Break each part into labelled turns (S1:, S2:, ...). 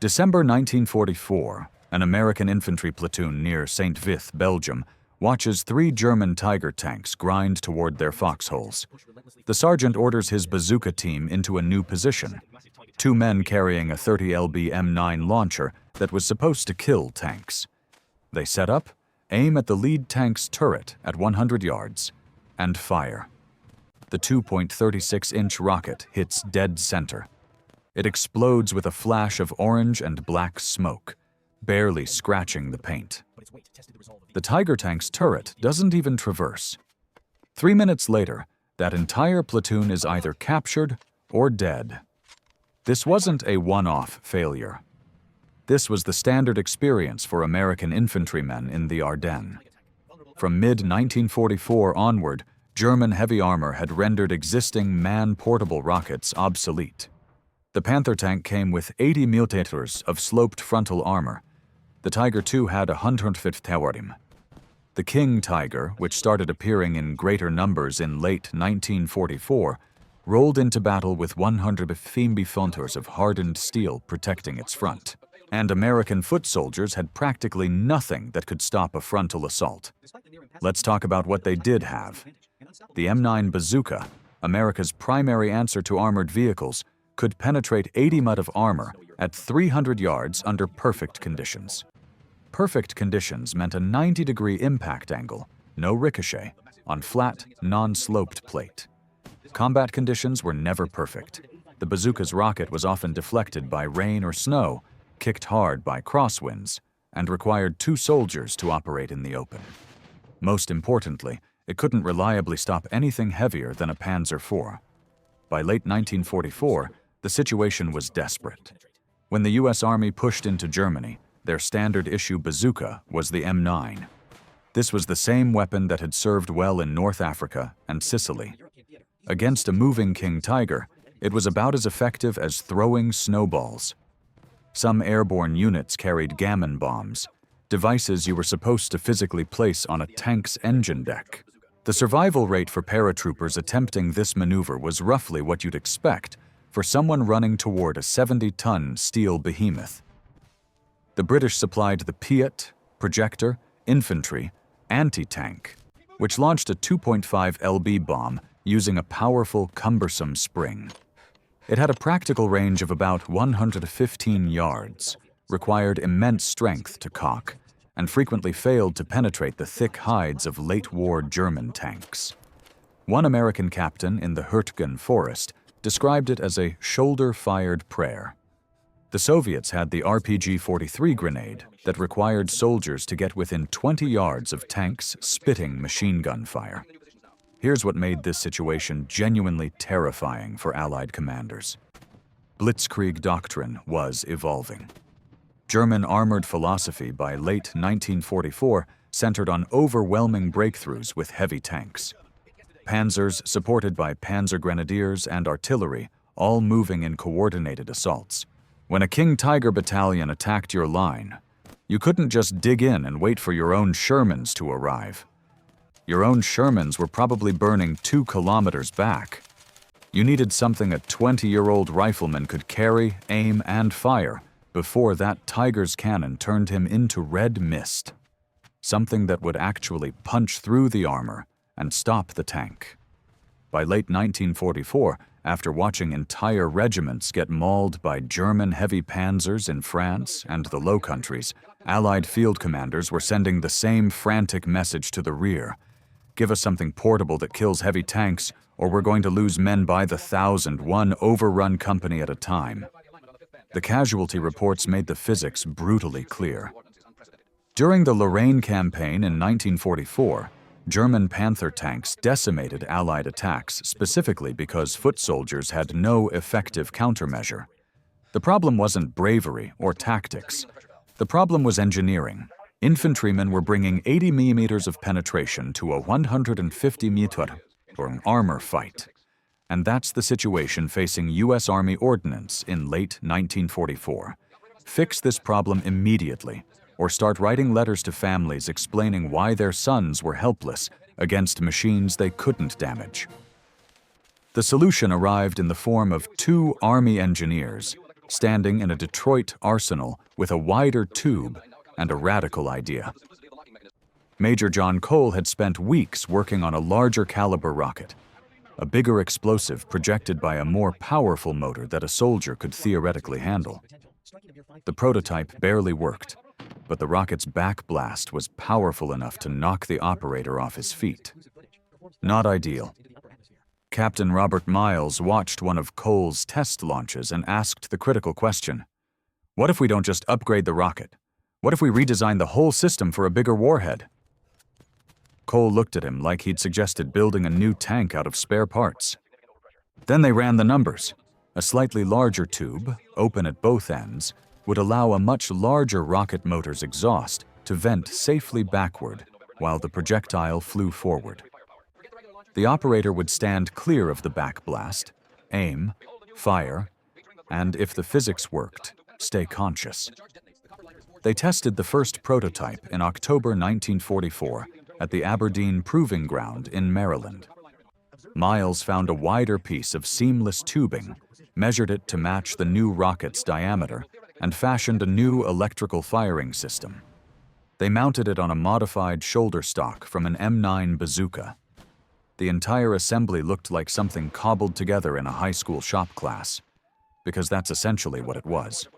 S1: December 1944, an American infantry platoon near St. Vith, Belgium, watches 3 German Tiger tanks grind toward their foxholes. The sergeant orders his Bazooka team into a new position. 2 men carrying a 30 lb M9 launcher that was supposed to kill tanks. They set up, aim at the lead tank's turret at 100 yards, and fire. The 2.36-inch rocket hits dead center. It explodes with a flash of orange and black smoke, barely scratching the paint. The Tiger tank's turret doesn't even traverse. 3 minutes later, that entire platoon is either captured or dead. This wasn't a one-off failure. This was the standard experience for American infantrymen in the Ardennes. From mid-1944 onward, German heavy armor had rendered existing man-portable rockets obsolete. The Panther tank came with 80 mm of sloped frontal armor. The Tiger II had 150 mm. The King Tiger, which started appearing in greater numbers in late 1944, rolled into battle with 150 mm of hardened steel protecting its front. And American foot soldiers had practically nothing that could stop a frontal assault. Let's talk about what they did have. The M9 Bazooka, America's primary answer to armored vehicles, could penetrate 80 mm of armor at 300 yards under perfect conditions. Perfect conditions meant a 90-degree impact angle, no ricochet, on flat, non-sloped plate. Combat conditions were never perfect. The Bazooka's rocket was often deflected by rain or snow, kicked hard by crosswinds, and required 2 soldiers to operate in the open. Most importantly, it couldn't reliably stop anything heavier than a Panzer IV. By late 1944, the situation was desperate. When the U.S. Army pushed into Germany, their standard-issue bazooka was the M9. This was the same weapon that had served well in North Africa and Sicily. Against a moving King Tiger, it was about as effective as throwing snowballs. Some airborne units carried gammon bombs, devices you were supposed to physically place on a tank's engine deck. The survival rate for paratroopers attempting this maneuver was roughly what you'd expect for someone running toward a 70-ton steel behemoth. The British supplied the Piat, projector, infantry, anti-tank, which launched a 2.5 lb bomb using a powerful, cumbersome spring. It had a practical range of about 115 yards, required immense strength to cock, and frequently failed to penetrate the thick hides of late-war German tanks. One American captain in the Hurtgen forest described it as a shoulder-fired prayer. The Soviets had the RPG-43 grenade that required soldiers to get within 20 yards of tanks spitting machine gun fire. Here's what made this situation genuinely terrifying for Allied commanders. Blitzkrieg doctrine was evolving. German armored philosophy by late 1944 centered on overwhelming breakthroughs with heavy tanks. Panzers supported by panzer grenadiers and artillery, all moving in coordinated assaults. When a King Tiger battalion attacked your line, you couldn't just dig in and wait for your own Shermans to arrive. Your own Shermans were probably burning 2 kilometers back. You needed something a 20-year-old rifleman could carry, aim, and fire before that Tiger's cannon turned him into red mist. Something that would actually punch through the armor and stop the tank. By late 1944, after watching entire regiments get mauled by German heavy panzers in France and the Low Countries, Allied field commanders were sending the same frantic message to the rear. Give us something portable that kills heavy tanks, or we're going to lose men by the thousand, one overrun company at a time. The casualty reports made the physics brutally clear. During the Lorraine campaign in 1944, German Panther tanks decimated Allied attacks specifically because foot soldiers had no effective countermeasure. The problem wasn't bravery or tactics. The problem was engineering. Infantrymen were bringing 80 mm of penetration to a 150 m armor fight. And that's the situation facing U.S. Army ordnance in late 1944. Fix this problem immediately, or start writing letters to families explaining why their sons were helpless against machines they couldn't damage. The solution arrived in the form of 2 Army engineers, standing in a Detroit arsenal with a wider tube and a radical idea. Major John Cole had spent weeks working on a larger caliber rocket, a bigger explosive projected by a more powerful motor that a soldier could theoretically handle. The prototype barely worked, but the rocket's backblast was powerful enough to knock the operator off his feet. Not ideal. Captain Robert Miles watched one of Cole's test launches and asked the critical question, "What if we don't just upgrade the rocket? What if we redesign the whole system for a bigger warhead?" Cole looked at him like he'd suggested building a new tank out of spare parts. Then they ran the numbers. A slightly larger tube, open at both ends, would allow a much larger rocket motor's exhaust to vent safely backward while the projectile flew forward. The operator would stand clear of the backblast, aim, fire, and if the physics worked, stay conscious. They tested the first prototype in October 1944 at the Aberdeen Proving Ground in Maryland. Miles found a wider piece of seamless tubing, measured it to match the new rocket's diameter, and fashioned a new electrical firing system. They mounted it on a modified shoulder stock from an M9 Bazooka. The entire assembly looked like something cobbled together in a high school shop class, because that's essentially what it was.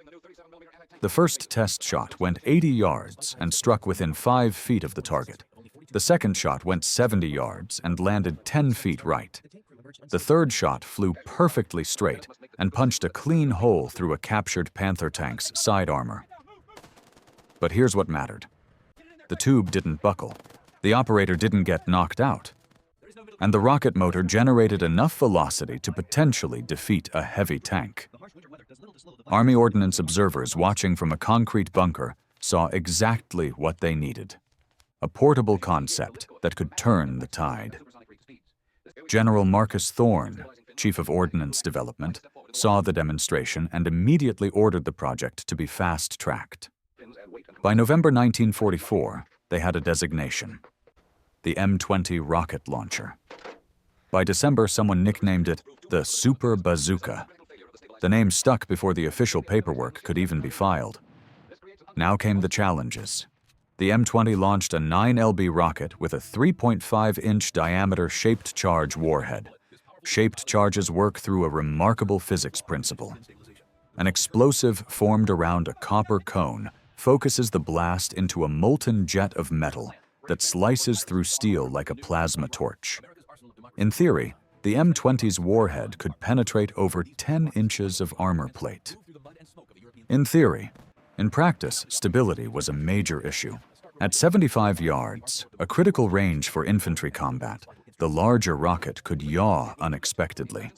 S1: The first test shot went 80 yards and struck within 5 feet of the target. The second shot went 70 yards and landed 10 feet right. The third shot flew perfectly straight and punched a clean hole through a captured Panther tank's side armor. But here's what mattered. The tube didn't buckle. The operator didn't get knocked out. And the rocket motor generated enough velocity to potentially defeat a heavy tank. Army Ordnance observers watching from a concrete bunker saw exactly what they needed: a portable concept that could turn the tide. General Marcus Thorne, Chief of Ordnance Development, saw the demonstration and immediately ordered the project to be fast-tracked. By November 1944, they had a designation: the M20 rocket launcher. By December, someone nicknamed it the Super Bazooka. The name stuck before the official paperwork could even be filed. Now came the challenges. The M20 launched a 9 lb rocket with a 3.5-inch diameter shaped charge warhead. Shaped charges work through a remarkable physics principle. An explosive formed around a copper cone focuses the blast into a molten jet of metal that slices through steel like a plasma torch. In theory, the M20's warhead could penetrate over 10 inches of armor plate. In theory. In practice, stability was a major issue. At 75 yards, a critical range for infantry combat, the larger rocket could yaw unexpectedly.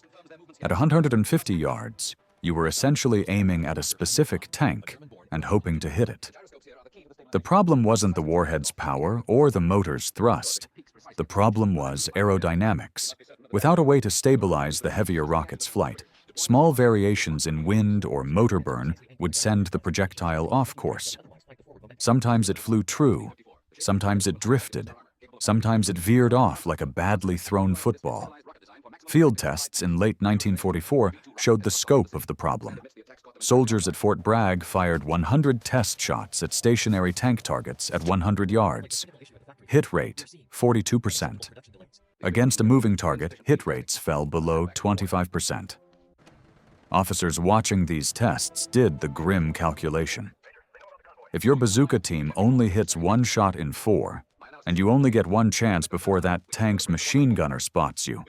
S1: At 150 yards, you were essentially aiming at a specific tank and hoping to hit it. The problem wasn't the warhead's power or the motor's thrust. The problem was aerodynamics. Without a way to stabilize the heavier rocket's flight, small variations in wind or motor burn would send the projectile off course. Sometimes it flew true, sometimes it drifted, sometimes it veered off like a badly thrown football. Field tests in late 1944 showed the scope of the problem. Soldiers at Fort Bragg fired 100 test shots at stationary tank targets at 100 yards. Hit rate, 42%. Against a moving target, hit rates fell below 25%. Officers watching these tests did the grim calculation. If your bazooka team only hits 1 shot in 4, and you only get 1 chance before that tank's machine gunner spots you,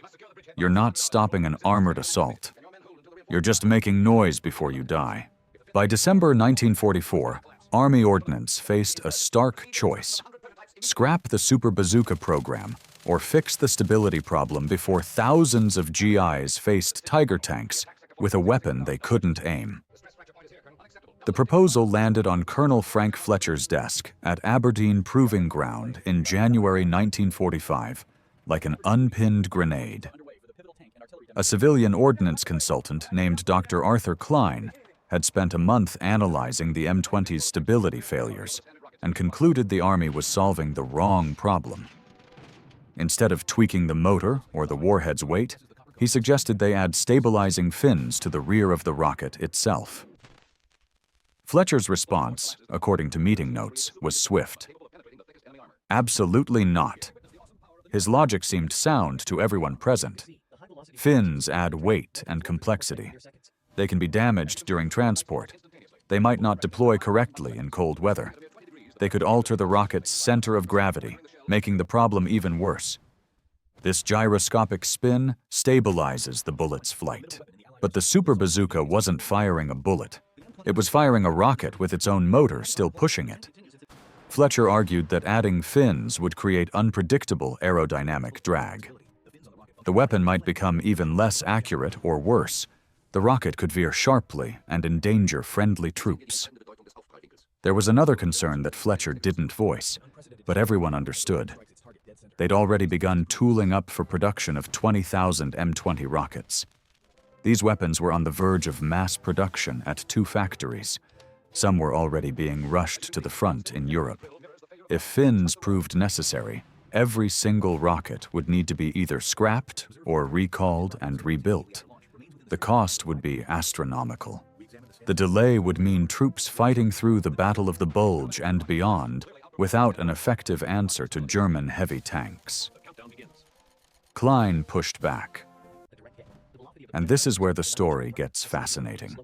S1: you're not stopping an armored assault. You're just making noise before you die. By December 1944, Army Ordnance faced a stark choice: scrap the Super Bazooka program or fix the stability problem before thousands of GIs faced Tiger tanks with a weapon they couldn't aim. The proposal landed on Colonel Frank Fletcher's desk at Aberdeen Proving Ground in January 1945, like an unpinned grenade. A civilian ordnance consultant named Dr. Arthur Klein had spent a month analyzing the M20's stability failures and concluded the Army was solving the wrong problem. Instead of tweaking the motor or the warhead's weight, he suggested they add stabilizing fins to the rear of the rocket itself. Fletcher's response, according to meeting notes, was swift. Absolutely not. His logic seemed sound to everyone present. Fins add weight and complexity. They can be damaged during transport. They might not deploy correctly in cold weather. They could alter the rocket's center of gravity, making the problem even worse. This gyroscopic spin stabilizes the bullet's flight. But the Super Bazooka wasn't firing a bullet. It was firing a rocket with its own motor still pushing it. Fletcher argued that adding fins would create unpredictable aerodynamic drag. The weapon might become even less accurate or worse. The rocket could veer sharply and endanger friendly troops. There was another concern that Fletcher didn't voice, but everyone understood. They'd already begun tooling up for production of 20,000 M20 rockets. These weapons were on the verge of mass production at 2 factories. Some were already being rushed to the front in Europe. If fins proved necessary, every single rocket would need to be either scrapped or recalled and rebuilt. The cost would be astronomical. The delay would mean troops fighting through the Battle of the Bulge and beyond without an effective answer to German heavy tanks. Klein pushed back. And this is where the story gets fascinating.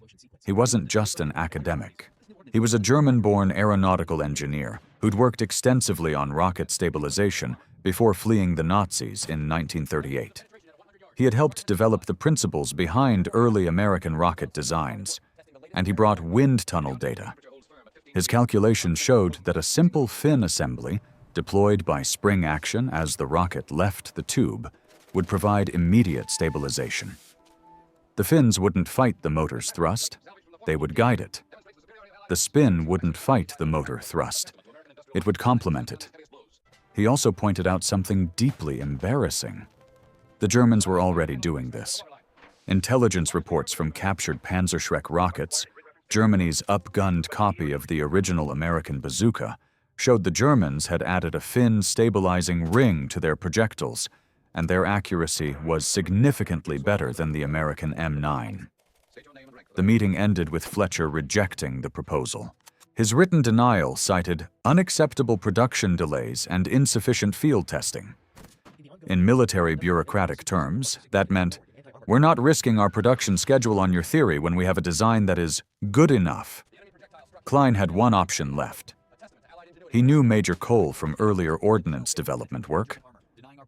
S1: He wasn't just an academic. He was a German-born aeronautical engineer who'd worked extensively on rocket stabilization before fleeing the Nazis in 1938. He had helped develop the principles behind early American rocket designs, and he brought wind tunnel data. His calculations showed that a simple fin assembly, deployed by spring action as the rocket left the tube, would provide immediate stabilization. The fins wouldn't fight the motor's thrust, they would guide it. The spin wouldn't fight the motor thrust, it would complement it. He also pointed out something deeply embarrassing. The Germans were already doing this. Intelligence reports from captured Panzerschreck rockets, Germany's upgunned copy of the original American Bazooka, showed the Germans had added a fin stabilizing ring to their projectiles, and their accuracy was significantly better than the American M9. The meeting ended with Fletcher rejecting the proposal. His written denial cited unacceptable production delays and insufficient field testing. In military bureaucratic terms, that meant, we're not risking our production schedule on your theory when we have a design that is good enough. Klein had one option left. He knew Major Cole from earlier ordnance development work.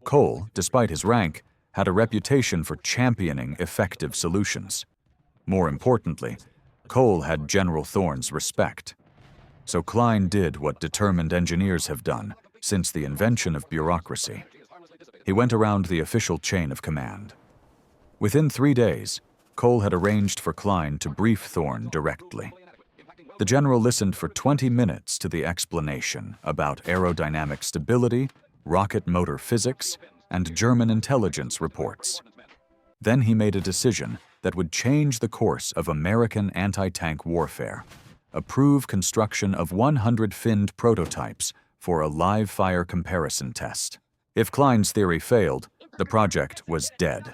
S1: Cole, despite his rank, had a reputation for championing effective solutions. More importantly, Cole had General Thorne's respect. So Klein did what determined engineers have done since the invention of bureaucracy. He went around the official chain of command. Within 3 days, Cole had arranged for Klein to brief Thorne directly. The general listened for 20 minutes to the explanation about aerodynamic stability, rocket motor physics, and German intelligence reports. Then he made a decision that would change the course of American anti-tank warfare: approve construction of 100 finned prototypes for a live-fire comparison test. If Klein's theory failed, the project was dead.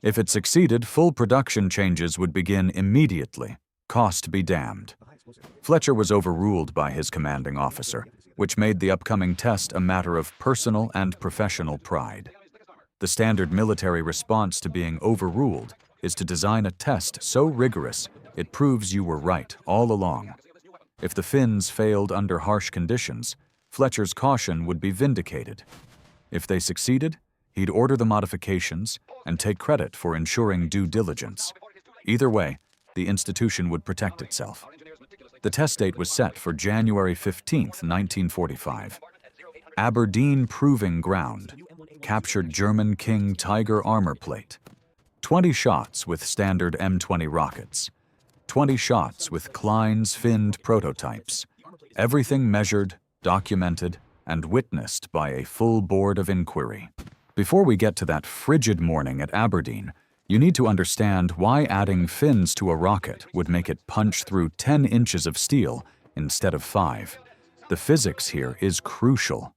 S1: If it succeeded, full production changes would begin immediately, cost be damned. Fletcher was overruled by his commanding officer, which made the upcoming test a matter of personal and professional pride. The standard military response to being overruled is to design a test so rigorous it proves you were right all along. If the fins failed under harsh conditions, Fletcher's caution would be vindicated. If they succeeded, he'd order the modifications and take credit for ensuring due diligence. Either way, the institution would protect itself. The test date was set for January 15, 1945. Aberdeen Proving Ground, captured German King Tiger armor plate. 20 shots with standard M20 rockets. 20 shots with Klein's finned prototypes. Everything measured, documented, and witnessed by a full board of inquiry. Before we get to that frigid morning at Aberdeen, you need to understand why adding fins to a rocket would make it punch through 10 inches of steel instead of 5. The physics here is crucial,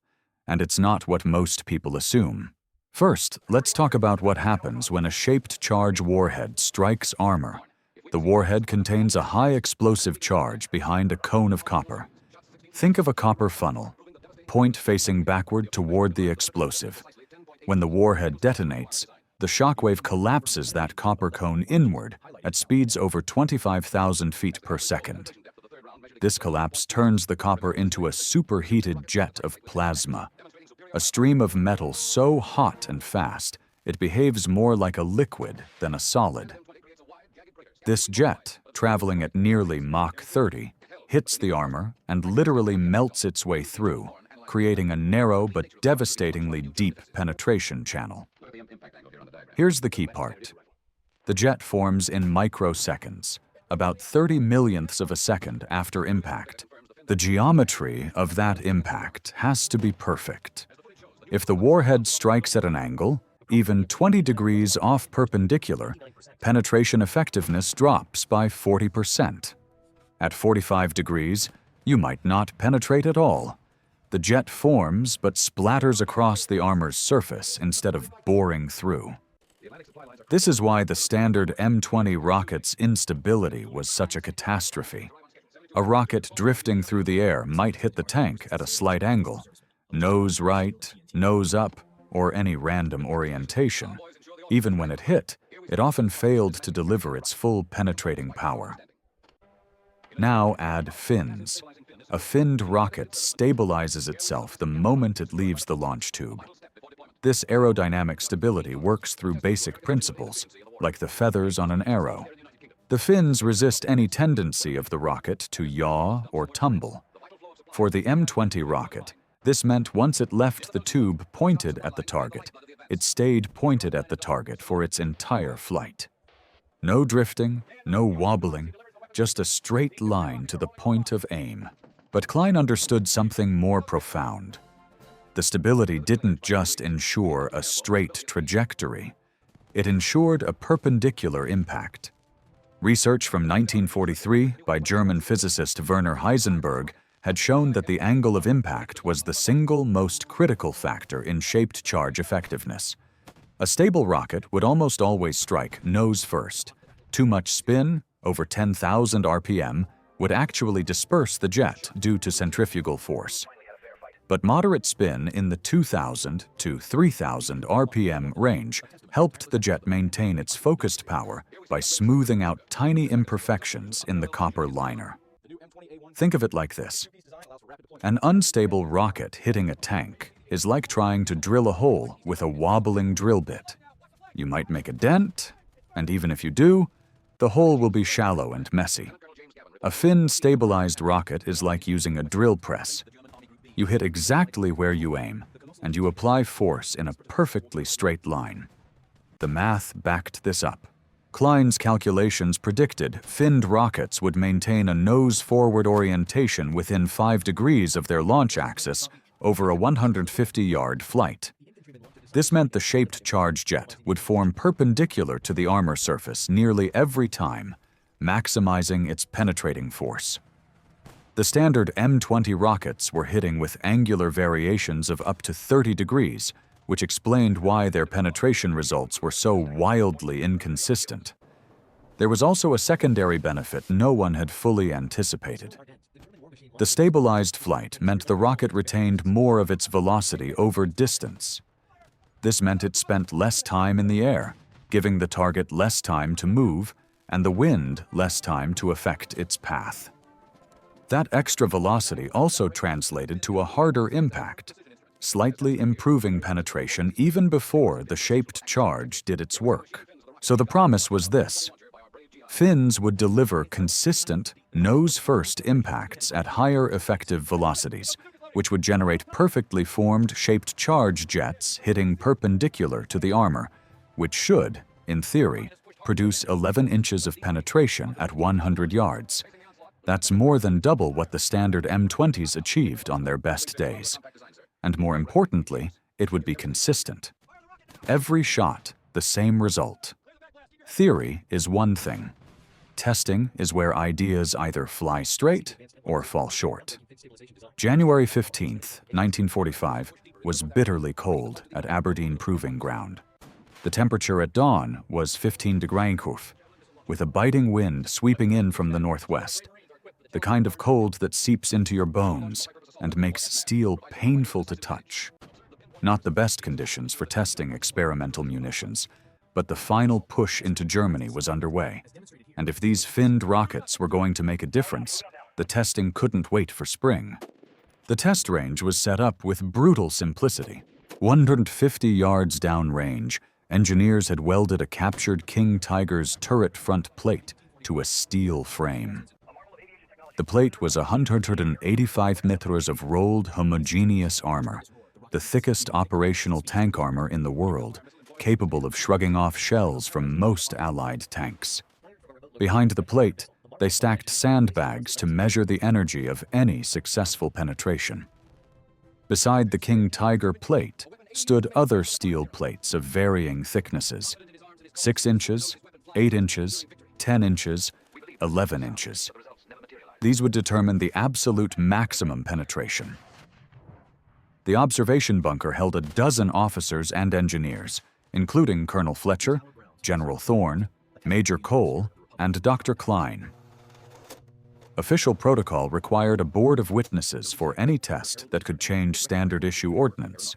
S1: and it's not what most people assume. First, let's talk about what happens when a shaped charge warhead strikes armor. The warhead contains a high explosive charge behind a cone of copper. Think of a copper funnel, point facing backward toward the explosive. When the warhead detonates, the shockwave collapses that copper cone inward at speeds over 25,000 feet per second. This collapse turns the copper into a superheated jet of plasma, a stream of metal so hot and fast it behaves more like a liquid than a solid. This jet, traveling at nearly Mach 30, hits the armor and literally melts its way through, creating a narrow but devastatingly deep penetration channel. Here's the key part. The jet forms in microseconds, about 30 millionths of a second after impact. The geometry of that impact has to be perfect. If the warhead strikes at an angle, even 20 degrees off perpendicular, penetration effectiveness drops by 40%. At 45 degrees, you might not penetrate at all. The jet forms but splatters across the armor's surface instead of boring through. This is why the standard M20 rocket's instability was such a catastrophe. A rocket drifting through the air might hit the tank at a slight angle, nose right, nose up, or any random orientation. Even when it hit, it often failed to deliver its full penetrating power. Now add fins. A finned rocket stabilizes itself the moment it leaves the launch tube. This aerodynamic stability works through basic principles, like the feathers on an arrow. The fins resist any tendency of the rocket to yaw or tumble. For the M20 rocket, this meant once it left the tube pointed at the target, it stayed pointed at the target for its entire flight. No drifting, no wobbling, just a straight line to the point of aim. But Klein understood something more profound. The stability didn't just ensure a straight trajectory. It ensured a perpendicular impact. Research from 1943 by German physicist Werner Heisenberg had shown that the angle of impact was the single most critical factor in shaped charge effectiveness. A stable rocket would almost always strike nose first. Too much spin, over 10,000 RPM, would actually disperse the jet due to centrifugal force. But moderate spin in the 2,000 to 3,000 RPM range helped the jet maintain its focused power by smoothing out tiny imperfections in the copper liner. Think of it like this. An unstable rocket hitting a tank is like trying to drill a hole with a wobbling drill bit. You might make a dent, and even if you do, the hole will be shallow and messy. A fin-stabilized rocket is like using a drill press. You hit exactly where you aim, and you apply force in a perfectly straight line. The math backed this up. Klein's calculations predicted finned rockets would maintain a nose-forward orientation within 5 degrees of their launch axis over a 150-yard flight. This meant the shaped charge jet would form perpendicular to the armor surface nearly every time, maximizing its penetrating force. The standard M20 rockets were hitting with angular variations of up to 30 degrees, which explained why their penetration results were so wildly inconsistent. There was also a secondary benefit no one had fully anticipated. The stabilized flight meant the rocket retained more of its velocity over distance. This meant it spent less time in the air, giving the target less time to move and the wind less time to affect its path. That extra velocity also translated to a harder impact, slightly improving penetration even before the shaped charge did its work. So the promise was this: fins would deliver consistent, nose-first impacts at higher effective velocities, which would generate perfectly formed shaped charge jets hitting perpendicular to the armor, which should, in theory, produce 11 inches of penetration at 100 yards. That's more than double what the standard M20s achieved on their best days. And more importantly, it would be consistent. Every shot, the same result. Theory is one thing. Testing is where ideas either fly straight or fall short. January 15th, 1945, was bitterly cold at Aberdeen Proving Ground. The temperature at dawn was 15 degrees, with a biting wind sweeping in from the northwest, the kind of cold that seeps into your bones and makes steel painful to touch. Not the best conditions for testing experimental munitions, but the final push into Germany was underway, and if these finned rockets were going to make a difference, the testing couldn't wait for spring. The test range was set up with brutal simplicity. 150 yards downrange, engineers had welded a captured King Tiger's turret front plate to a steel frame. The plate was 185 meters of rolled homogeneous armor, the thickest operational tank armor in the world, capable of shrugging off shells from most Allied tanks. Behind the plate, they stacked sandbags to measure the energy of any successful penetration. Beside the King Tiger plate stood other steel plates of varying thicknesses: 6 inches, 8 inches, 10 inches, 11 inches. These would determine the absolute maximum penetration. The observation bunker held a dozen officers and engineers, including Colonel Fletcher, General Thorne, Major Cole, and Dr. Klein. Official protocol required a board of witnesses for any test that could change standard-issue ordnance.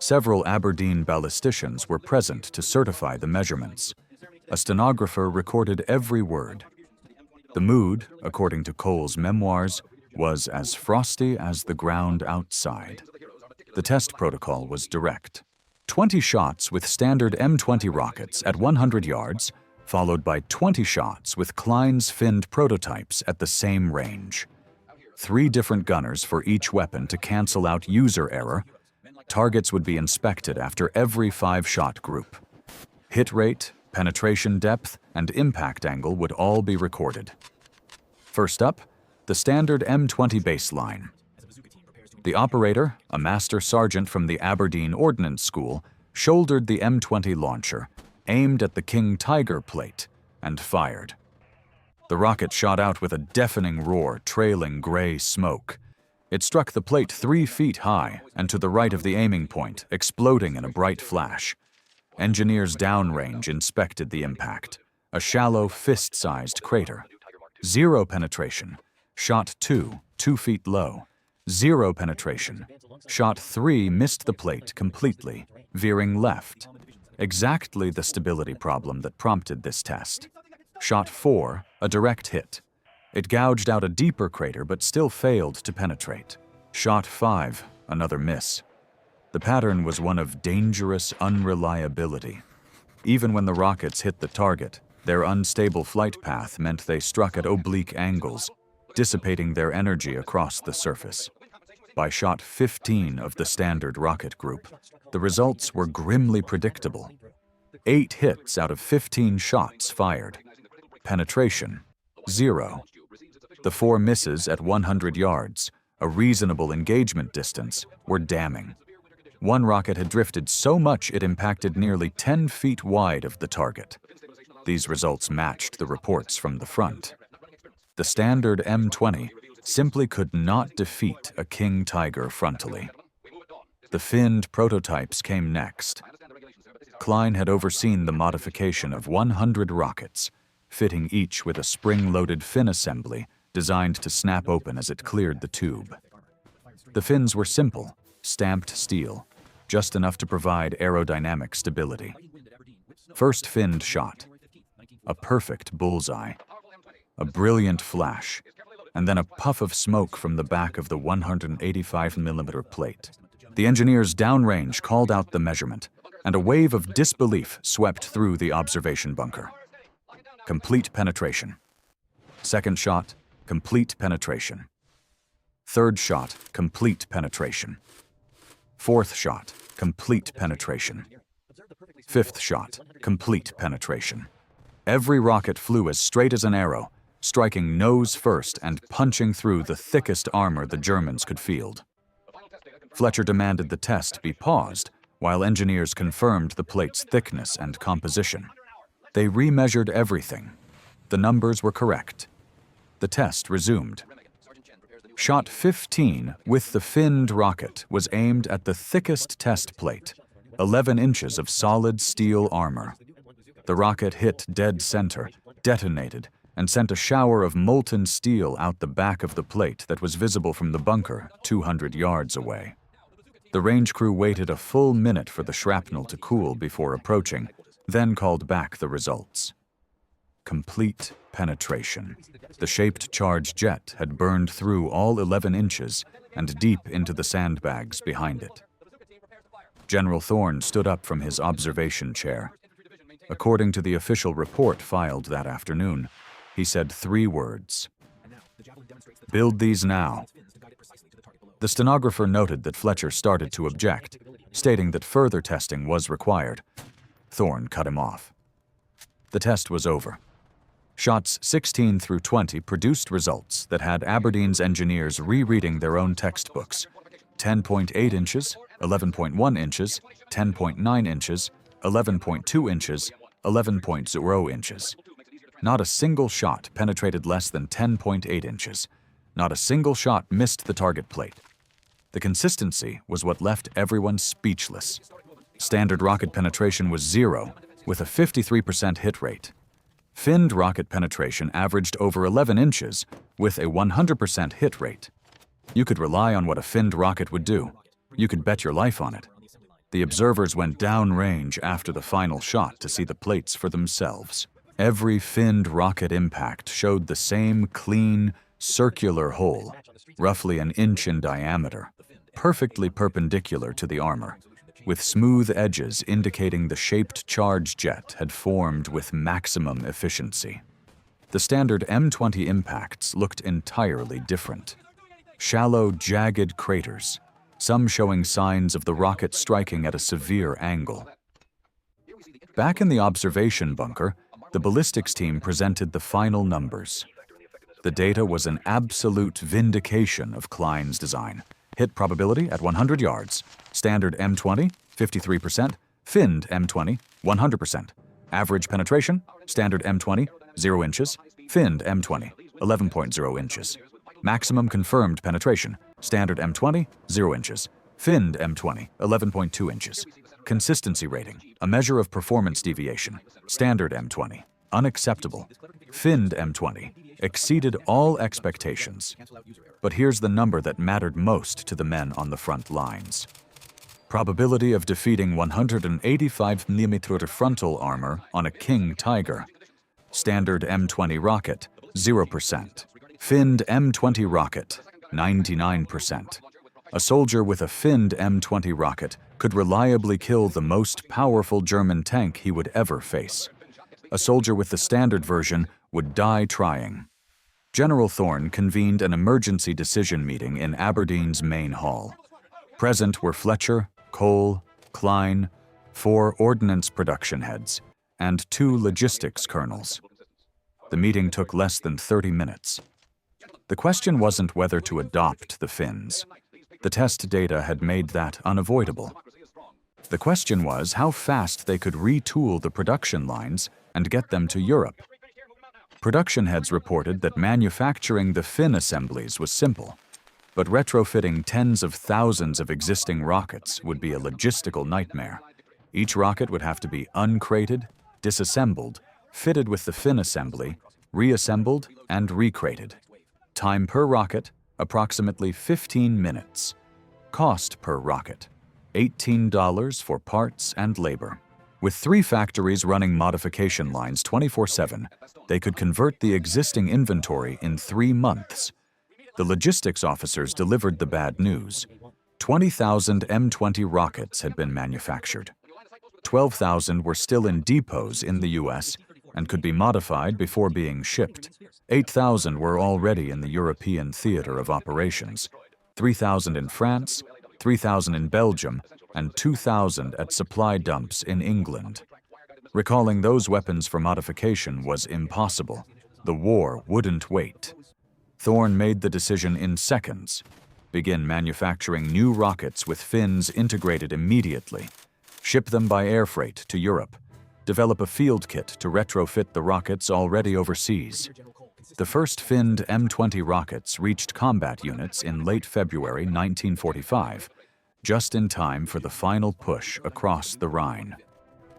S1: Several Aberdeen ballisticians were present to certify the measurements. A stenographer recorded every word. The mood, according to Cole's memoirs, was as frosty as the ground outside. The test protocol was direct. 20 shots with standard M20 rockets at 100 yards, followed by 20 shots with Klein's finned prototypes at the same range. 3 different gunners for each weapon to cancel out user error. Targets would be inspected after every 5-shot group. Hit rate, penetration depth, and impact angle would all be recorded. First up, the standard M20 baseline. The operator, a master sergeant from the Aberdeen Ordnance School, shouldered the M20 launcher, aimed at the King Tiger plate, and fired. The rocket shot out with a deafening roar, trailing gray smoke. It struck the plate 3 feet high and to the right of the aiming point, exploding in a bright flash. Engineers downrange inspected the impact. A shallow, fist-sized crater. 0 penetration. Shot 2, 2 feet low. 0 penetration. Shot 3 missed the plate completely, veering left. Exactly the stability problem that prompted this test. Shot 4, a direct hit. It gouged out a deeper crater but still failed to penetrate. Shot 5, another miss. The pattern was one of dangerous unreliability. Even when the rockets hit the target, their unstable flight path meant they struck at oblique angles, dissipating their energy across the surface. By shot 15 of the standard rocket group, the results were grimly predictable. 8 hits out of 15 shots fired. Penetration, 0. The 4 misses at 100 yards, a reasonable engagement distance, were damning. One rocket had drifted so much it impacted nearly 10 feet wide of the target. These results matched the reports from the front. The standard M20 simply could not defeat a King Tiger frontally. The finned prototypes came next. Klein had overseen the modification of 100 rockets, fitting each with a spring-loaded fin assembly designed to snap open as it cleared the tube. The fins were simple, stamped steel, just enough to provide aerodynamic stability. First finned shot. A perfect bullseye. A brilliant flash, and then a puff of smoke from the back of the 185mm plate. The engineers downrange called out the measurement, and a wave of disbelief swept through the observation bunker. Complete penetration. Second shot, complete penetration. Third shot, complete penetration. Fourth shot, complete penetration. Fifth shot, complete penetration. Every rocket flew as straight as an arrow, striking nose first and punching through the thickest armor the Germans could field. Fletcher demanded the test be paused while engineers confirmed the plate's thickness and composition. They remeasured everything. The numbers were correct. The test resumed. Shot 15 with the finned rocket was aimed at the thickest test plate, 11 inches of solid steel armor. The rocket hit dead center, detonated, and sent a shower of molten steel out the back of the plate that was visible from the bunker 200 yards away. The range crew waited a full minute for the shrapnel to cool before approaching, then called back the results. Complete penetration. The shaped charge jet had burned through all 11 inches and deep into the sandbags behind it. General Thorne stood up from his observation chair. According to the official report filed that afternoon, he said 3 words: "Build these now." The stenographer noted that Fletcher started to object, stating that further testing was required. Thorne cut him off. The test was over. Shots 16 through 20 produced results that had Aberdeen's engineers rereading their own textbooks: 10.8 inches, 11.1 inches, 10.9 inches, 11.2 inches, 11.0 inches. Not a single shot penetrated less than 10.8 inches. Not a single shot missed the target plate. The consistency was what left everyone speechless. Standard rocket penetration was 0, with a 53% hit rate. Finned rocket penetration averaged over 11 inches, with a 100% hit rate. You could rely on what a finned rocket would do. You could bet your life on it. The observers went downrange after the final shot to see the plates for themselves. Every finned rocket impact showed the same clean, circular hole, roughly an inch in diameter, perfectly perpendicular to the armor, with smooth edges indicating the shaped charge jet had formed with maximum efficiency. The standard M20 impacts looked entirely different. Shallow, jagged craters, some showing signs of the rocket striking at a severe angle. Back in the observation bunker, the ballistics team presented the final numbers. The data was an absolute vindication of Klein's design. Hit probability at 100 yards. Standard M20, 53%. Finned M20, 100%. Average penetration, standard M20, 0 inches. Finned M20, 11.0 inches. Maximum confirmed penetration, standard M20, 0 inches. Finned M20, 11.2 inches. Consistency rating, a measure of performance deviation, standard M20, unacceptable. Finned M20, exceeded all expectations. But here's the number that mattered most to the men on the front lines. Probability of defeating 185mm frontal armor on a King Tiger. Standard M20 rocket, 0%. Finned M20 rocket, 99%. A soldier with a finned M20 rocket could reliably kill the most powerful German tank he would ever face. A soldier with the standard version would die trying. General Thorne convened an emergency decision meeting in Aberdeen's main hall. Present were Fletcher, Cole, Klein, 4 ordnance production heads, and 2 logistics colonels. The meeting took less than 30 minutes. The question wasn't whether to adopt the Finns. The test data had made that unavoidable. The question was how fast they could retool the production lines and get them to Europe. Production heads reported that manufacturing the Finn assemblies was simple, but retrofitting tens of thousands of existing rockets would be a logistical nightmare. Each rocket would have to be uncrated, disassembled, fitted with the Finn assembly, reassembled, and recrated. Time per rocket, approximately 15 minutes. Cost per rocket, $18 for parts and labor. With 3 factories running modification lines 24/7, they could convert the existing inventory in 3 months. The logistics officers delivered the bad news. 20,000 M20 rockets had been manufactured. 12,000 were still in depots in the U.S. and could be modified before being shipped. 8,000 were already in the European theater of operations. 3,000 in France, 3,000 in Belgium, and 2,000 at supply dumps in England. Recalling those weapons for modification was impossible. The war wouldn't wait. Thorne made the decision in seconds. Begin manufacturing new rockets with fins integrated immediately. Ship them by air freight to Europe. Develop a field kit to retrofit the rockets already overseas. The first finned M20 rockets reached combat units in late February 1945, just in time for the final push across the Rhine.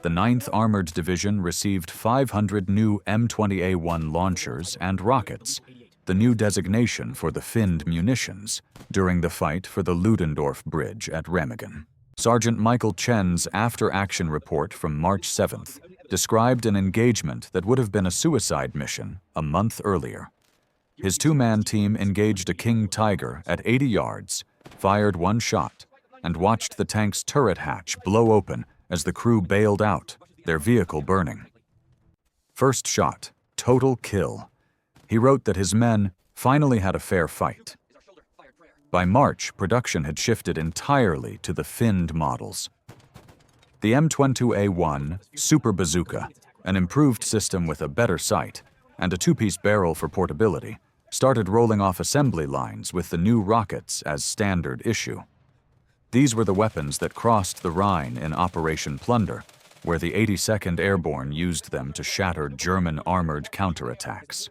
S1: The 9th Armored Division received 500 new M20A1 launchers and rockets, the new designation for the finned munitions, during the fight for the Ludendorff Bridge at Remagen. Sergeant Michael Chen's after-action report from March 7th described an engagement that would have been a suicide mission a month earlier. His two-man team engaged a King Tiger at 80 yards, fired one shot, and watched the tank's turret hatch blow open as the crew bailed out, their vehicle burning. First shot, total kill. He wrote that his men finally had a fair fight. By March, production had shifted entirely to the finned models. The M22A1 Super Bazooka, an improved system with a better sight and a two-piece barrel for portability, started rolling off assembly lines with the new rockets as standard issue. These were the weapons that crossed the Rhine in Operation Plunder, where the 82nd Airborne used them to shatter German armored counterattacks.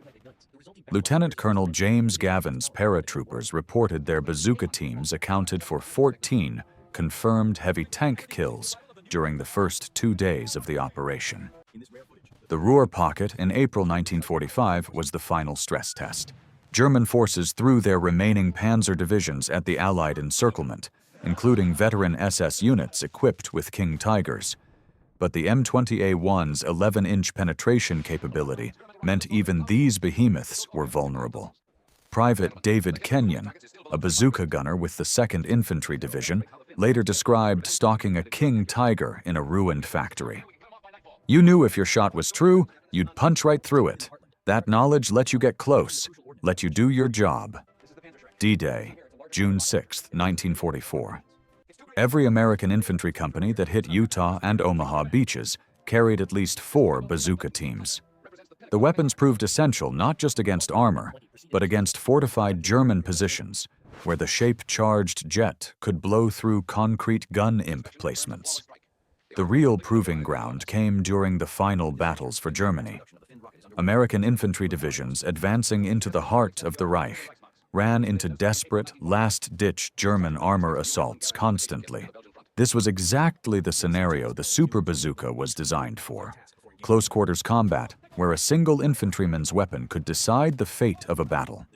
S1: Lieutenant Colonel James Gavin's paratroopers reported their bazooka teams accounted for 14 confirmed heavy tank kills during the first 2 days of the operation. The Ruhr Pocket in April 1945 was the final stress test. German forces threw their remaining panzer divisions at the Allied encirclement, including veteran SS units equipped with King Tigers. But the M20A1's 11-inch penetration capability meant even these behemoths were vulnerable. Private David Kenyon, a bazooka gunner with the 2nd Infantry Division, later described stalking a King Tiger in a ruined factory. "You knew if your shot was true, you'd punch right through it. That knowledge let you get close, let you do your job." D-Day, June 6, 1944. Every American infantry company that hit Utah and Omaha beaches carried at least 4 bazooka teams. The weapons proved essential not just against armor, but against fortified German positions, where the shape-charged jet could blow through concrete gun imp placements. The real proving ground came during the final battles for Germany. American infantry divisions advancing into the heart of the Reich ran into desperate, last-ditch German armor assaults constantly. This was exactly the scenario the Super Bazooka was designed for. Close-quarters combat, where a single infantryman's weapon could decide the fate of a battle.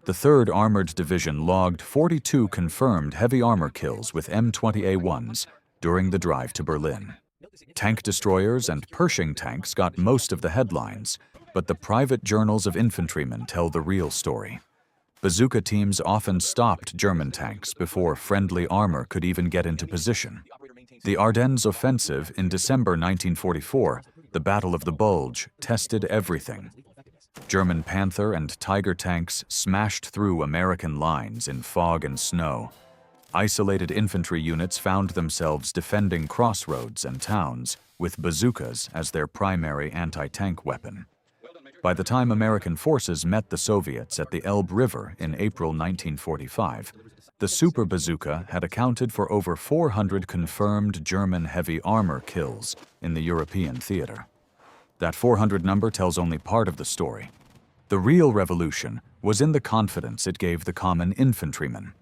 S1: The 3rd Armored Division logged 42 confirmed heavy armor kills with M20A1s during the drive to Berlin. Tank destroyers and Pershing tanks got most of the headlines, but the private journals of infantrymen tell the real story. Bazooka teams often stopped German tanks before friendly armor could even get into position. The Ardennes offensive in December 1944, the Battle of the Bulge, tested everything. German Panther and Tiger tanks smashed through American lines in fog and snow. Isolated infantry units found themselves defending crossroads and towns with bazookas as their primary anti-tank weapon. By the time American forces met the Soviets at the Elbe River in April 1945, the Super Bazooka had accounted for over 400 confirmed German heavy armor kills in the European theater. That 400 number tells only part of the story. The real revolution was in the confidence it gave the common infantryman.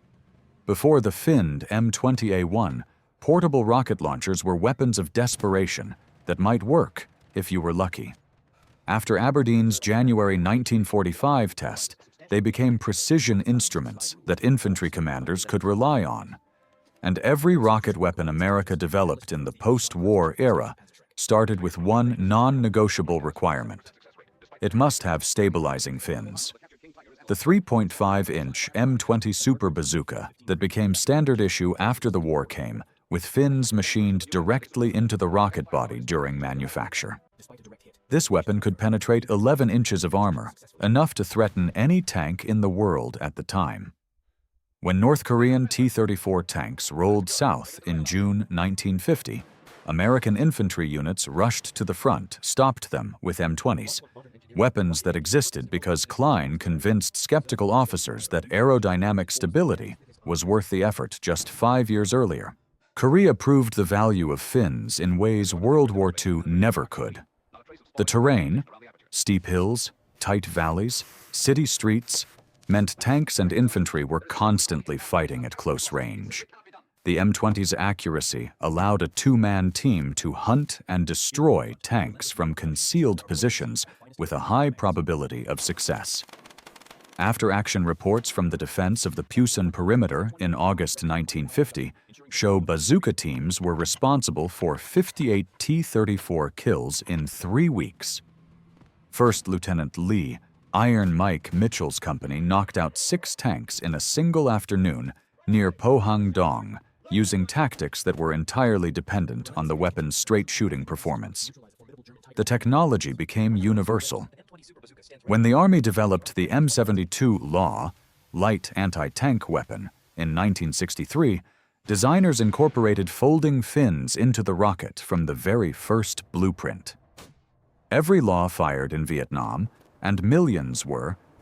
S1: Before the finned M20A1, portable rocket launchers were weapons of desperation that might work if you were lucky. After Aberdeen's January 1945 test, they became precision instruments that infantry commanders could rely on. And every rocket weapon America developed in the post-war era started with one non-negotiable requirement. It must have stabilizing fins. The 3.5-inch M20 Super Bazooka that became standard issue after the war came, with fins machined directly into the rocket body during manufacture. This weapon could penetrate 11 inches of armor, enough to threaten any tank in the world at the time. When North Korean T-34 tanks rolled south in June 1950, American infantry units rushed to the front, stopped them with M20s, weapons that existed because Klein convinced skeptical officers that aerodynamic stability was worth the effort just 5 years earlier. Korea proved the value of fins in ways World War II never could. The terrain, steep hills, tight valleys, city streets, meant tanks and infantry were constantly fighting at close range. The M20's accuracy allowed a two-man team to hunt and destroy tanks from concealed positions with a high probability of success. After-action reports from the defense of the Pusan perimeter in August 1950 show bazooka teams were responsible for 58 T-34 kills in 3 weeks. First Lieutenant Lee, Iron Mike Mitchell's company knocked out 6 tanks in a single afternoon near Pohang Dong, using tactics that were entirely dependent on the weapon's straight-shooting performance. The technology became universal. When the Army developed the M72 Law, light anti-tank weapon, in 1963, designers incorporated folding fins into the rocket from the very first blueprint. Every Law fired in Vietnam, and millions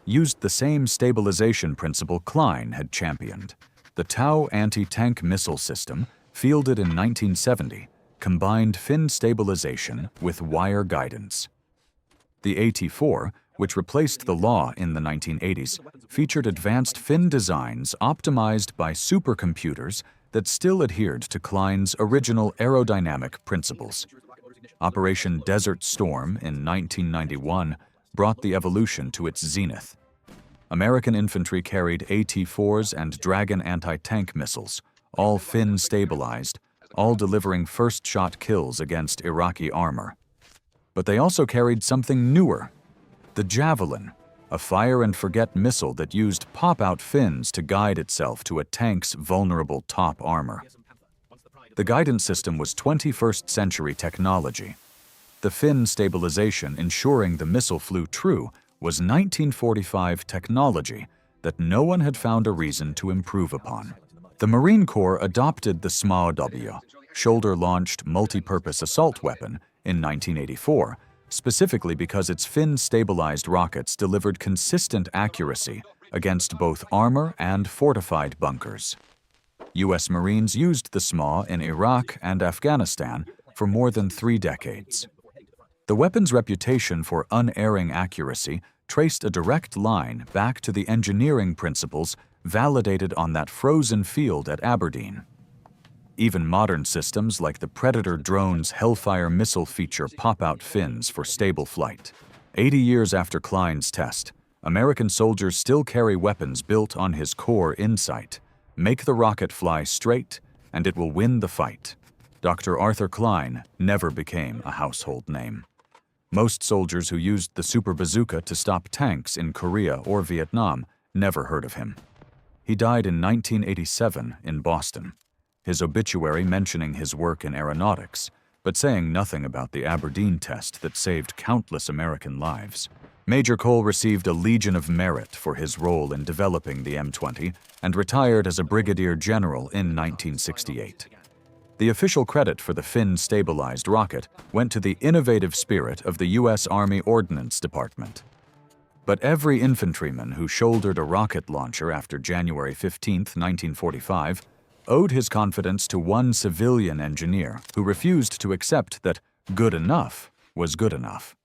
S1: used the same stabilization principle Klein had championed. The Tau anti-tank missile system, fielded in 1970, combined fin stabilization with wire guidance. The AT-4, which replaced the Law in the 1980s, featured advanced fin designs optimized by supercomputers that still adhered to Klein's original aerodynamic principles. Operation Desert Storm in 1991 brought the evolution to its zenith. American infantry carried AT-4s and Dragon anti-tank missiles, all fin-stabilized, all delivering first-shot kills against Iraqi armor. But they also carried something newer, the Javelin, a fire-and-forget missile that used pop-out fins to guide itself to a tank's vulnerable top armor. The guidance system was 21st century technology. The fin stabilization ensuring the missile flew true was 1945 technology that no one had found a reason to improve upon. The Marine Corps adopted the SMAW, shoulder-launched multi-purpose assault weapon, in 1984, specifically because its fin-stabilized rockets delivered consistent accuracy against both armor and fortified bunkers. U.S. Marines used the SMAW in Iraq and Afghanistan for more than 3 decades. The weapon's reputation for unerring accuracy traced a direct line back to the engineering principles validated on that frozen field at Aberdeen. Even modern systems like the Predator drone's Hellfire missile feature pop-out fins for stable flight. 80 years after Klein's test, American soldiers still carry weapons built on his core insight. Make the rocket fly straight, and it will win the fight. Dr. Arthur Klein never became a household name. Most soldiers who used the Super Bazooka to stop tanks in Korea or Vietnam never heard of him. He died in 1987 in Boston, his obituary mentioning his work in aeronautics, but saying nothing about the Aberdeen test that saved countless American lives. Major Cole received a Legion of Merit for his role in developing the M20 and retired as a brigadier general in 1968. The official credit for the fin-stabilized rocket went to the innovative spirit of the U.S. Army Ordnance Department. But every infantryman who shouldered a rocket launcher after January 15, 1945, owed his confidence to one civilian engineer who refused to accept that good enough was good enough.